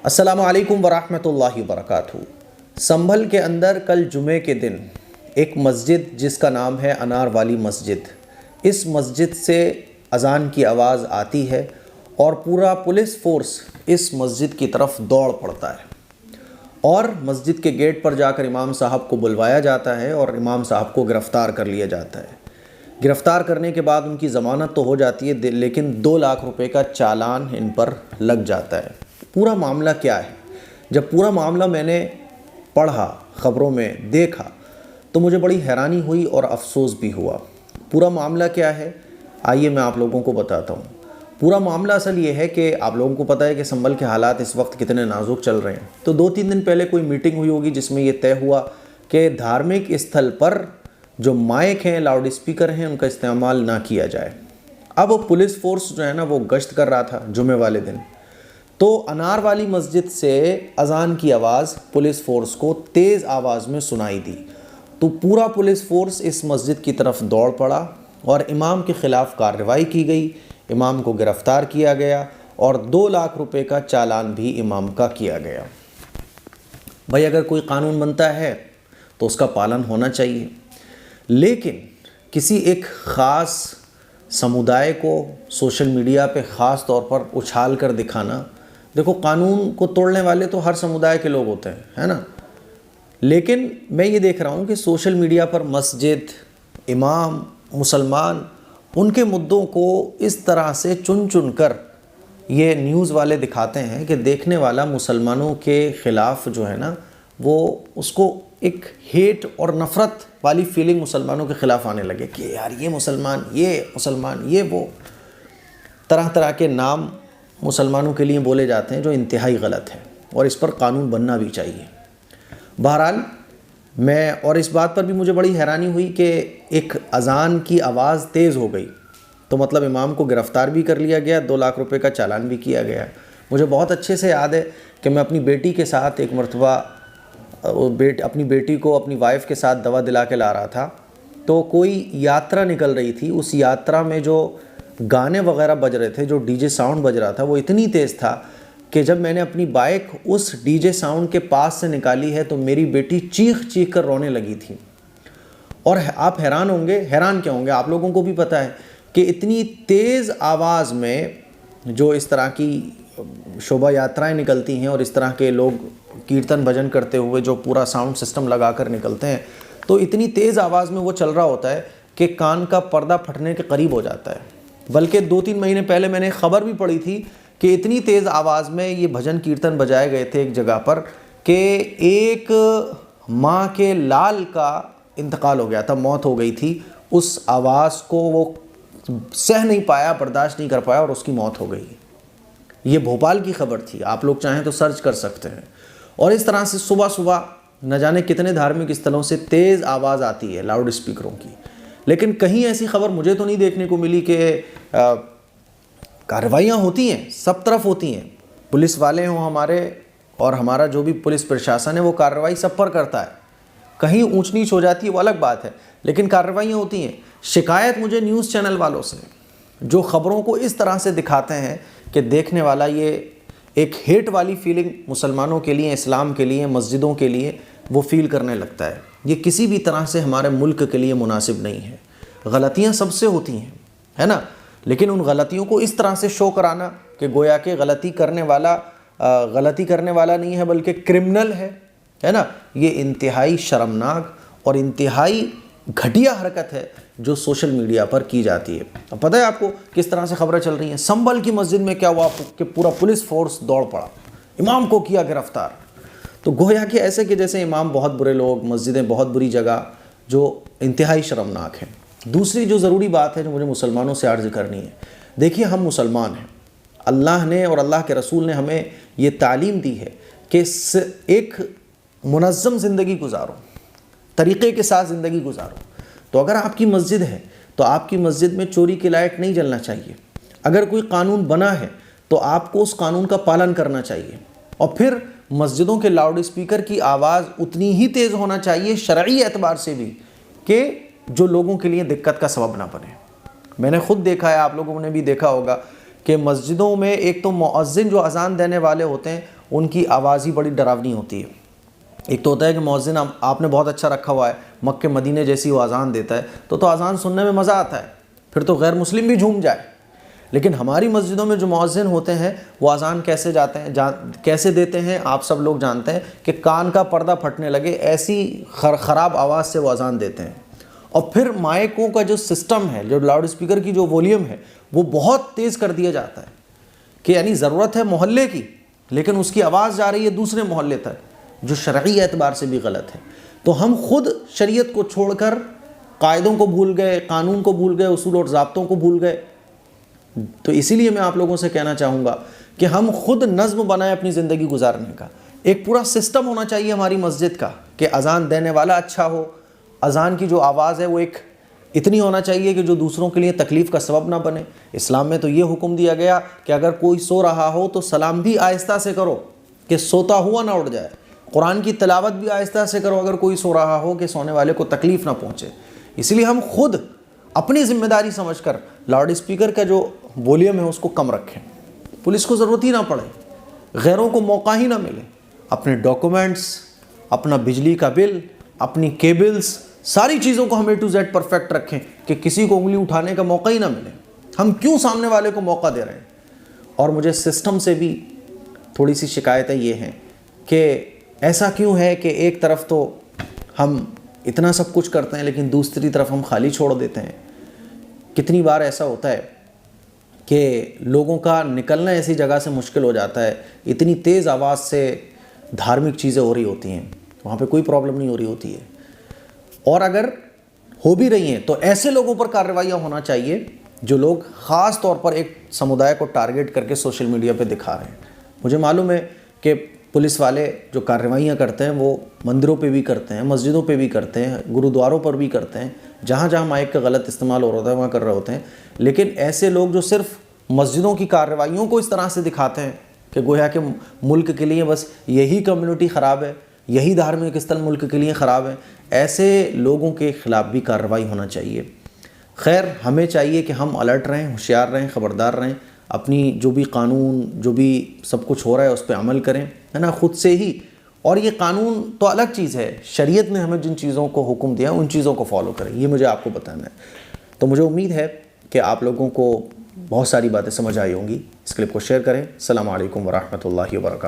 अस्सलामु अलैकुम वरहमतुल्लाहि वबरकातुहू। संभल के अंदर कल जुमे के दिन एक मस्जिद जिसका नाम है अनार वाली मस्जिद, इस मस्जिद से अज़ान की आवाज़ आती है और पूरा पुलिस फ़ोर्स इस मस्जिद की तरफ दौड़ पड़ता है और मस्जिद के गेट पर जाकर इमाम साहब को बुलवाया जाता है और इमाम साहब को गिरफ़्तार कर लिया जाता है। गिरफ़्तार करने के बाद उनकी ज़मानत तो हो जाती है, लेकिन 2 लाख रुपए का चालान इन पर लग जाता है। पूरा मामला क्या है? जब पूरा मामला मैंने पढ़ा, ख़बरों में देखा, तो मुझे बड़ी हैरानी हुई और अफसोस भी हुआ। पूरा मामला क्या है, आइए मैं आप लोगों को बताता हूँ। पूरा मामला असल ये है कि आप लोगों को पता है कि संभल के हालात इस वक्त कितने नाजुक चल रहे हैं। तो 2-3 दिन पहले कोई मीटिंग हुई होगी जिसमें ये तय हुआ कि धार्मिक स्थल पर जो माइक हैं, लाउड स्पीकर हैं, उनका इस्तेमाल ना किया जाए। अब पुलिस फोर्स जो है ना, वो गश्त कर रहा था जुमे वाले दिन, तो अनार वाली मस्जिद से अज़ान की आवाज़ पुलिस फ़ोर्स को तेज़ आवाज़ में सुनाई दी। तो पूरा पुलिस फ़ोर्स इस मस्जिद की तरफ दौड़ पड़ा और इमाम के ख़िलाफ़ कार्रवाई की गई। इमाम को गिरफ़्तार किया गया और 2 लाख रुपए का चालान भी इमाम का किया गया। भाई, अगर कोई कानून बनता है तो उसका पालन होना चाहिए, लेकिन किसी एक ख़ास समुदाय को सोशल मीडिया पे ख़ास तौर पर उछाल कर दिखाना, देखो कानून को तोड़ने वाले तो हर समुदाय के लोग होते हैं, है ना। लेकिन मैं ये देख रहा हूँ कि सोशल मीडिया पर मस्जिद, इमाम, मुसलमान, उनके मुद्दों को इस तरह से चुन चुन कर ये न्यूज़ वाले दिखाते हैं कि देखने वाला मुसलमानों के ख़िलाफ़ जो है ना, वो उसको एक हेट और नफ़रत वाली फीलिंग मुसलमानों के ख़िलाफ़ आने लगे कि यार ये मुसलमान, ये वो, तरह तरह के नाम मुसलमानों के लिए बोले जाते हैं जो इंतहाई गलत है और इस पर कानून बनना भी चाहिए। बहरहाल और इस बात पर भी मुझे बड़ी हैरानी हुई कि एक अज़ान की आवाज़ तेज़ हो गई तो मतलब इमाम को गिरफ़्तार भी कर लिया गया, 2 लाख रुपए का चालान भी किया गया। मुझे बहुत अच्छे से याद है कि मैं अपनी बेटी के साथ एक मरतबा अपनी बेटी को अपनी वाइफ के साथ दवा दिला के ला रहा था, तो कोई यात्रा निकल रही थी। उस यात्रा में जो गाने वगैरह बज रहे थे, जो डीजे साउंड बज रहा था, वो इतनी तेज़ था कि जब मैंने अपनी बाइक उस डीजे साउंड के पास से निकाली है तो मेरी बेटी चीख चीख कर रोने लगी थी। और आप हैरान होंगे, हैरान क्या होंगे, आप लोगों को भी पता है कि इतनी तेज़ आवाज़ में जो इस तरह की शोभा यात्राएँ निकलती हैं और इस तरह के लोग कीर्तन भजन करते हुए जो पूरा साउंड सिस्टम लगा कर निकलते हैं, तो इतनी तेज़ आवाज़ में वो चल रहा होता है कि कान का पर्दा फटने के करीब हो जाता है। बल्कि 2-3 महीने पहले मैंने खबर भी पढ़ी थी कि इतनी तेज़ आवाज़ में ये भजन कीर्तन बजाए गए थे एक जगह पर कि एक माँ के लाल का इंतकाल हो गया था, मौत हो गई थी। उस आवाज़ को वो सह नहीं पाया, बर्दाश्त नहीं कर पाया और उसकी मौत हो गई। ये भोपाल की खबर थी, आप लोग चाहें तो सर्च कर सकते हैं। और इस तरह से सुबह सुबह न जाने कितने धार्मिक स्थलों से तेज़ आवाज़ आती है लाउड स्पीकरों की। लेकिन कहीं ऐसी खबर मुझे तो नहीं देखने को मिली कि कार्रवाइयाँ होती हैं, सब तरफ होती हैं। पुलिस वाले हों हमारे और हमारा जो भी पुलिस प्रशासन है, वो कार्रवाई सब पर करता है। कहीं ऊंच नीच हो जाती है वो अलग बात है, लेकिन कार्रवाइयाँ होती हैं। शिकायत मुझे न्यूज़ चैनल वालों से, जो ख़बरों को इस तरह से दिखाते हैं कि देखने वाला ये एक हेट वाली फीलिंग मुसलमानों के लिए, इस्लाम के लिए, मस्जिदों के लिए वो फील करने लगता है। ये किसी भी तरह से हमारे मुल्क के लिए मुनासिब नहीं है। गलतियाँ सबसे होती हैं, है ना, लेकिन उन गलतियों को इस तरह से शो कराना कि गोया के गलती करने वाला नहीं है बल्कि क्रिमिनल है ना, ये इंतहाई शर्मनाक और इंतहाई घटिया हरकत है जो सोशल मीडिया पर की जाती है। अब पता है आपको किस तरह से खबरें चल रही हैं। संभल की मस्जिद में क्या हुआ कि पूरा पुलिस फोर्स दौड़ पड़ा, इमाम को किया गिरफ्तार। तो गोया कि ऐसे कि जैसे इमाम बहुत बुरे लोग, मस्जिदें बहुत बुरी जगह, जो इंतहाई शर्मनाक है। दूसरी जो ज़रूरी बात है जो मुझे मुसलमानों से अर्ज़ करनी है, देखिए हम मुसलमान हैं, अल्लाह ने और अल्लाह के रसूल ने हमें ये तालीम दी है कि एक मुनज़्ज़म ज़िंदगी गुजारो, तरीक़े के साथ ज़िंदगी गुजारो। तो अगर आपकी मस्जिद है तो आपकी मस्जिद में चोरी की लाइट नहीं जलना चाहिए। अगर कोई कानून बना है तो आपको उस कानून का पालन करना चाहिए। और फिर मस्जिदों के लाउड स्पीकर की आवाज़ उतनी ही तेज़ होना चाहिए शरई एतबार से भी कि जो लोगों के लिए दिक्कत का सबब ना बने। मैंने खुद देखा है, आप लोगों ने भी देखा होगा कि मस्जिदों में एक तो मुअज्जिन जो अज़ान देने वाले होते हैं उनकी आवाज़ ही बड़ी डरावनी होती है। एक तो होता है कि मौज़िन आपने बहुत अच्छा रखा हुआ है, मक्के मदीने जैसी वो अज़ान देता है तो अज़ान सुनने में मज़ा आता है, फिर तो गैर मुस्लिम भी झूम जाए। लेकिन हमारी मस्जिदों में जो मौज़िन होते हैं वो अज़ान कैसे कैसे देते हैं आप सब लोग जानते हैं कि कान का पर्दा फटने लगे, ऐसी ख़राब आवाज़ से वो अज़ान देते हैं। और फिर माइकों का जो सिस्टम है, जो लाउड स्पीकर की जो वॉल्यूम है, वो बहुत तेज़ कर दिया जाता है कि यानी ज़रूरत है मोहल्ले की, लेकिन उसकी आवाज़ जा रही है दूसरे मोहल्ले तक, जो शरई एतबार से भी गलत है। तो हम खुद शरीयत को छोड़कर कायदों को भूल गए, कानून को भूल गए, उसूल और ज़ाब्तों को भूल गए। तो इसीलिए मैं आप लोगों से कहना चाहूँगा कि हम खुद नज़्म बनाएं अपनी ज़िंदगी गुजारने का। एक पूरा सिस्टम होना चाहिए हमारी मस्जिद का कि अज़ान देने वाला अच्छा हो, अज़ान की जो आवाज़ है वो एक इतनी होना चाहिए कि जो दूसरों के लिए तकलीफ़ का सबब ना बने। इस्लाम में तो ये हुक्म दिया गया कि अगर कोई सो रहा हो तो सलाम भी आहिस्ता से करो कि सोता हुआ ना उठ जाए। कुरान की तिलावत भी आहिस्ता से करो अगर कोई सो रहा हो कि सोने वाले को तकलीफ़ ना पहुँचे। इसलिए हम खुद अपनी ज़िम्मेदारी समझकर लाउड स्पीकर का जो वॉल्यूम है उसको कम रखें, पुलिस को ज़रूरत ही ना पड़े, गैरों को मौका ही ना मिले। अपने डॉक्यूमेंट्स, अपना बिजली का बिल, अपनी केबल्स, सारी चीज़ों को हम A to Z परफेक्ट रखें कि किसी को उंगली उठाने का मौका ही ना मिले। हम क्यों सामने वाले को मौका दे रहे हैं? और मुझे सिस्टम से भी थोड़ी सी शिकायतें ये हैं कि ऐसा क्यों है कि एक तरफ तो हम इतना सब कुछ करते हैं लेकिन दूसरी तरफ हम खाली छोड़ देते हैं। कितनी बार ऐसा होता है कि लोगों का निकलना ऐसी जगह से मुश्किल हो जाता है, इतनी तेज़ आवाज़ से धार्मिक चीज़ें हो रही होती हैं, वहाँ पे कोई प्रॉब्लम नहीं हो रही होती है, और अगर हो भी रही हैं तो ऐसे लोगों पर कार्रवाइयाँ होना चाहिए जो लोग ख़ास तौर पर एक समुदाय को टारगेट करके सोशल मीडिया पे दिखा रहे हैं। मुझे मालूम है कि पुलिस वाले जो कार्रवाइयाँ करते हैं वो मंदिरों पे भी करते हैं, मस्जिदों पे भी करते हैं, गुरुद्वारों पर भी करते हैं, जहाँ जहाँ माइक का गलत इस्तेमाल हो रहा है वहाँ कर रहे होते हैं। लेकिन ऐसे लोग जो सिर्फ मस्जिदों की कार्रवाइयों को इस तरह से दिखाते हैं कि गोया कि मुल्क के लिए बस यही कम्युनिटी ख़राब है, यही धार्मिक स्थल मुल्क के लिए ख़राब है, ऐसे लोगों के ख़िलाफ़ भी कार्रवाई होना चाहिए। खैर, हमें चाहिए कि हम अलर्ट रहें, होशियार रहें, ख़बरदार रहें, अपनी जो भी कानून, जो भी सब कुछ हो रहा है उस पर अमल करें, है ना, ख़ुद से ही। और ये कानून तो अलग चीज़ है, शरीयत ने हमें जिन चीज़ों को हुक्म दिया उन चीज़ों को फॉलो करें, ये मुझे आपको बताना है। तो मुझे उम्मीद है कि आप लोगों को बहुत सारी बातें समझ आई होंगी। इस क्लिप को शेयर करें। अस्सलामु अलैकुम वरहमतुल्लाहि वबरकातुहू।